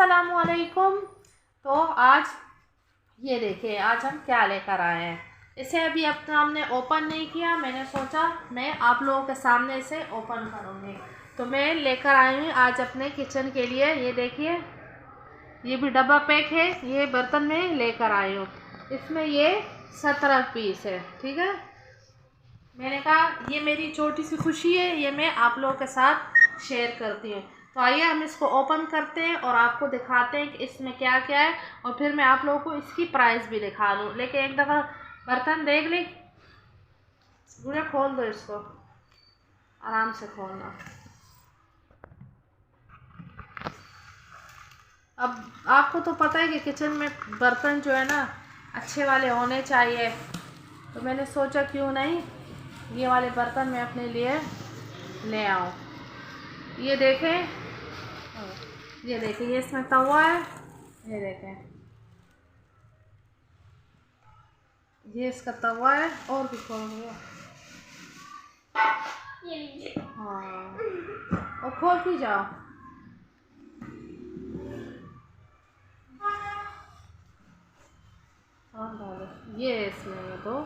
अस्सलामुअलैकुम। तो आज ये देखिए, आज हम क्या लेकर आए हैं। इसे अभी अपना हमने ओपन नहीं किया, मैंने सोचा मैं आप लोगों के सामने इसे ओपन करूँगी। तो मैं लेकर आई हूँ आज अपने किचन के लिए, ये देखिए, ये भी डब्बा पैक है। ये बर्तन में लेकर आई हूँ, इसमें ये 17 पीस है। ठीक है, मैंने कहा ये मेरी छोटी सी खुशी है, ये मैं आप लोगों के साथ शेयर करती हूँ। तो आइए हम इसको ओपन करते हैं और आपको दिखाते हैं कि इसमें क्या क्या है, और फिर मैं आप लोगों को इसकी प्राइस भी दिखा दूँ। लेकिन एक दफ़ा बर्तन देख ली, पूरा खोल दो, इसको आराम से खोलना। अब आपको तो पता है कि किचन में बर्तन जो है ना अच्छे वाले होने चाहिए, तो मैंने सोचा क्यों नहीं ये वाले बर्तन मैं अपने लिए ले आऊँ। ये देखें, ये इसमें तवा है, ये देखें, ये इसका तवा है। और भी खोल दिया, हाँ, और खोल भी जाओ। हाँ डालो, ये इसमें ये दो,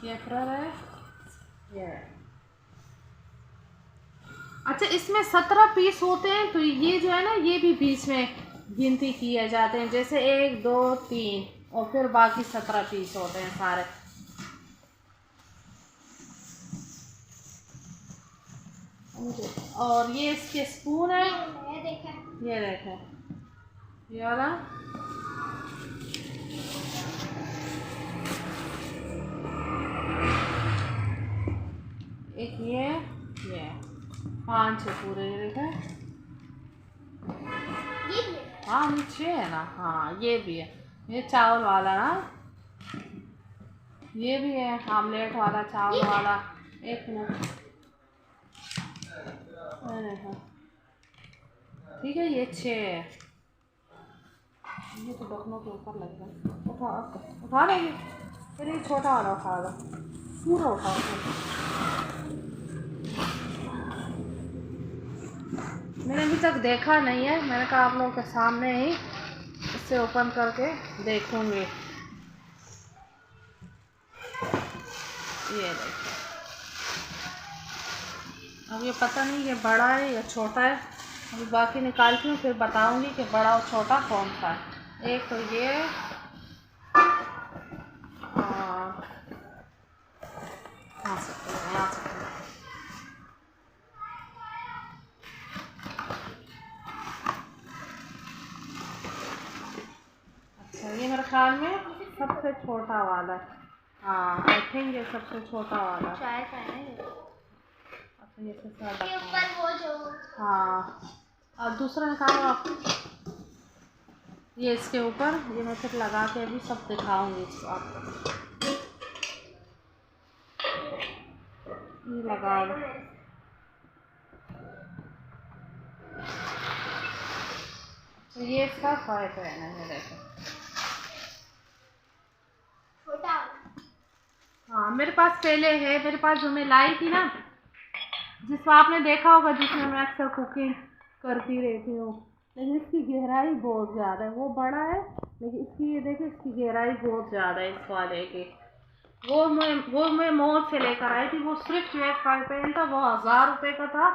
ये फ्राई है, ये है। अच्छा, इसमें 17 पीस होते हैं, तो ये जो है ना ये भी बीच में गिनती किए जाते हैं, जैसे 1 2 3 और फिर बाकी 17 पीस होते हैं सारे। और ये इसके स्पून है, ये देखें, ये वाला। एक ये 5 है पूरे, ये देखें। हाँ नीचे है ना, हाँ ये भी है, ये चावल वाला ना, ये भी है आमलेट वाला चावल वाला। एक मिनट, ठीक है, ये 6 है। ये तो ढक्कनों के ऊपर लग गया, उठा लेंगे, फिर ये छोटा वाला उठा लो, पूरा उठाओ। मैंने अभी तक देखा नहीं है, मैंने कहा आप लोगों के सामने ही इससे ओपन करके देखूंगी। ये देखिए, अब ये पता नहीं ये बड़ा है या छोटा है, अभी बाकी निकालती हूँ फिर बताऊंगी कि बड़ा और छोटा कौन सा है। एक तो ये, और यहाँ से अच्छा, ये मेरे ख्याल में सबसे छोटा वाला है। हाँ, आई थिंक ये सबसे छोटा वाला है। अच्छा, ये सबसे ऊपर वो जो, हाँ, और दूसरा निकालो आप, ये इसके ऊपर, ये मैं फिर लगा के अभी सब दिखाऊंगी इसको आपको। ये लगा दो, तो ये इसका फ्राई पैन है, देखो छोटा। हाँ, मेरे पास पहले है, मेरे पास जो मैं लाई थी ना, जिसमें आपने देखा होगा, जिसमें मैं अक्सर कुकिंग करती रहती हूँ, लेकिन इसकी गहराई बहुत ज़्यादा है। वो बड़ा है लेकिन इसकी, ये देखिए, इसकी गहराई बहुत ज़्यादा है इस वाले की। वो मैं मॉल से लेकर आई थी, वो सिर्फ जो एक फ्राई पैन था वो 1000 रुपये का था,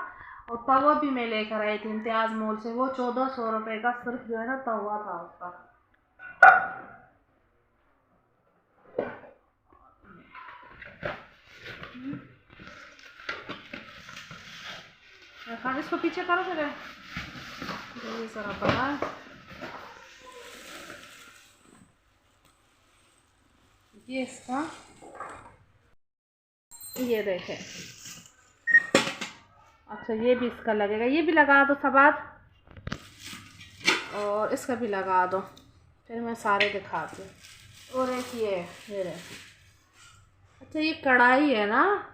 और तवा भी मैं लेकर आई थी इम्तियाज़ मॉल से, वो 1400 रुपये का सिर्फ जो है ना तवा था उसका। खाने इसको पीछे करो फिर, ये सारा बड़ा है। ये इसका, ये देखें, अच्छा ये भी इसका लगेगा, ये भी लगा दो सबाद, और इसका भी लगा दो, फिर मैं सारे दिखाती हूँ। और एक ये देखें, अच्छा ये कढ़ाई है ना,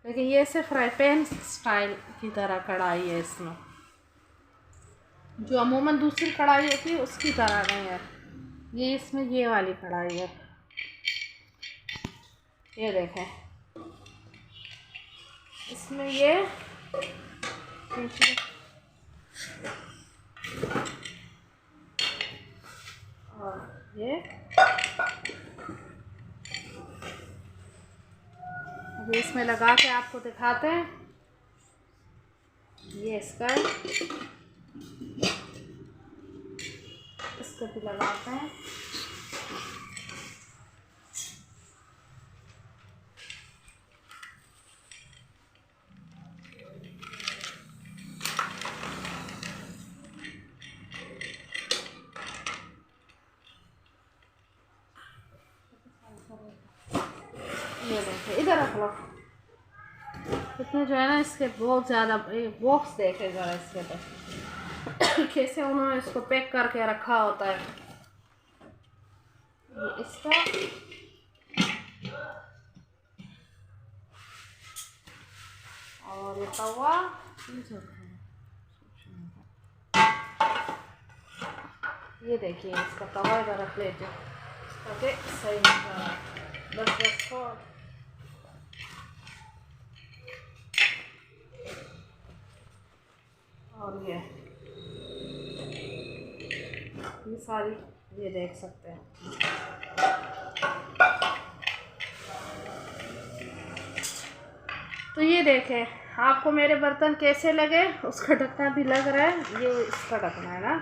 लेकिन ये सिर्फ फ्राई पैन स्टाइल की तरह कढ़ाई है, इसमें जो अमूमन दूसरी कढ़ाई होती है उसकी तरह नहीं है, ये इसमें ये वाली कढ़ाई है। ये देखें, इसमें ये इसमें लगा के आपको दिखाते हैं। ये इसका है, इसको भी लगाते हैं। ये देखिए, इधर रख लो। इतने जो है ना इसके बहुत ज़्यादा, बॉक्स देखे ज़रा इसके तो कैसे उन्होंने इसको पैक करके रखा होता है। ये इसका, और ये तवा, ये देखिए इसका तवा इधर रख लेते ताकि सही बस बस को। और ये सारी ये देख सकते हैं। तो ये देखें आपको मेरे बर्तन कैसे लगे, उसका ढक्कन भी लग रहा है। ये इसका ढक्कन है ना,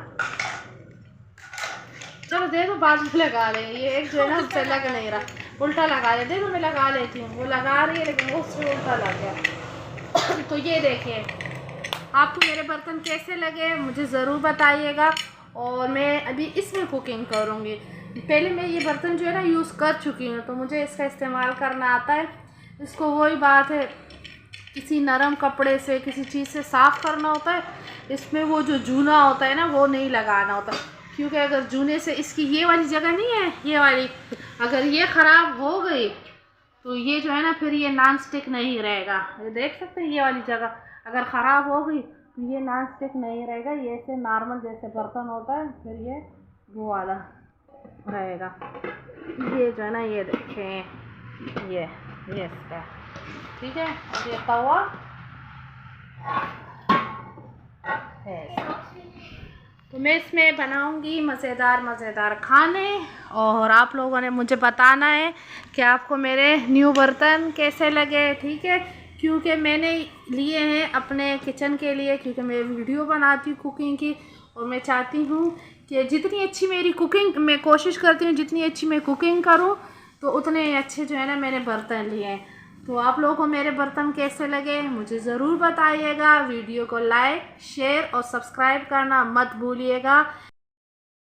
चलो देखो बाद में लगा ले। ये एक जो है ना उससे लग नहीं रहा, उल्टा लगा ले। देखो मैं लगा लेती हूँ, वो लगा रही है लेकिन वो उससे उल्टा लग गया। तो ये देखिए आपको मेरे बर्तन कैसे लगे मुझे ज़रूर बताइएगा। और मैं अभी इसमें कुकिंग करूँगी। पहले मैं ये बर्तन जो है ना यूज़ कर चुकी हूँ, तो मुझे इसका इस्तेमाल करना आता है। इसको वही बात है, किसी नरम कपड़े से किसी चीज़ से साफ़ करना होता है। इसमें वो जो जूना होता है ना वो नहीं लगाना होता, क्योंकि अगर जूने से इसकी ये वाली जगह नहीं है, ये वाली अगर ये ख़राब हो गई तो ये जो है ना फिर ये नॉन स्टिक नहीं रहेगा। ये देख सकते हैं, ये वाली जगह अगर ख़राब हो गई तो ये नॉन स्टिक नहीं रहेगा। ये ऐसे नॉर्मल जैसे बर्तन होता है फिर ये वो वाला रहेगा। ये जो है ना ये देखें, ये इसका ठीक है। और ये तवा है, तो मैं इसमें बनाऊंगी मज़ेदार खाने। और आप लोगों ने मुझे बताना है कि आपको मेरे न्यू बर्तन कैसे लगे, ठीक है। क्योंकि मैंने लिए हैं अपने किचन के लिए, क्योंकि मैं वीडियो बनाती हूँ कुकिंग की, और मैं चाहती हूँ कि जितनी अच्छी मेरी कुकिंग, मैं कोशिश करती हूँ जितनी अच्छी मैं कुकिंग करूँ तो उतने अच्छे जो है ना मैंने बर्तन लिए हैं। तो आप लोगों को मेरे बर्तन कैसे लगे मुझे ज़रूर बताइएगा। वीडियो को लाइक, शेयर और सब्सक्राइब करना मत भूलिएगा।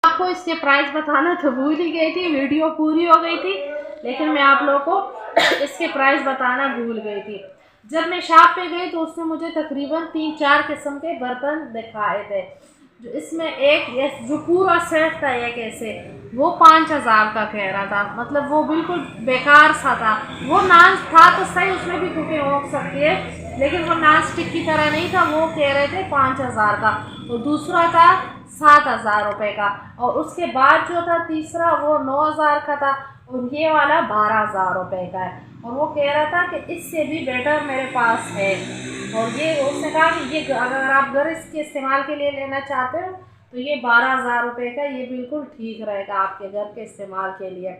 आपको इसके प्राइस बताना तो भूल ही गई थी, वीडियो पूरी हो गई थी, लेकिन मैं आप लोगों को इसके प्राइस बताना भूल गई थी। जब मैं शॉप पे गई तो उसने मुझे तकरीबन 3-4 किस्म के बर्तन दिखाए थे। जो इसमें एक जो पूरा सेट था एक ऐसे, वो 5000 का कह रहा था। मतलब वो बिल्कुल बेकार सा था। वो नान था तो सही, उसमें भी कुकिंग हो सकती है, लेकिन वो नॉन स्टिक की तरह नहीं था। वो कह रहे थे 5000 का। और दूसरा था 7000 रुपये का। और उसके बाद जो था तीसरा वो 9000 का था। और ये वाला 12000 रुपये का है। और वो कह रहा था कि इससे भी बेटर मेरे पास है। और ये उसने कहा कि ये अगर आप घर इसके इस्तेमाल के लिए लेना चाहते हो तो ये 12000 रुपये का ये बिल्कुल ठीक रहेगा आपके घर के इस्तेमाल के लिए।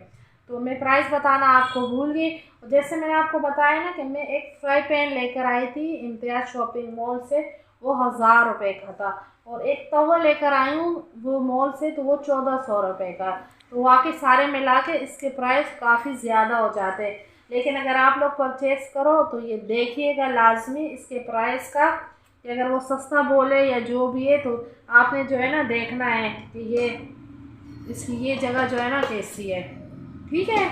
तो मैं प्राइस बताना आपको भूल गई। जैसे मैंने आपको बताया ना कि मैं एक फ्राई पैन लेकर आई थी इम्तियाज़ शॉपिंग मॉल से, वो 1000 रुपये का था। और एक तवा लेकर आई हूँ वो मॉल से, तो वो 1400 रुपये का। तो वाकई सारे मिला के इसके प्राइस काफ़ी ज़्यादा हो जाते हैं। लेकिन अगर आप लोग परचेज़ करो तो ये देखिएगा लाजमी इसके प्राइस का, कि अगर वो सस्ता बोले या जो भी है तो आपने जो है ना देखना है कि ये इसकी ये जगह जो है ना कैसी है, ठीक है।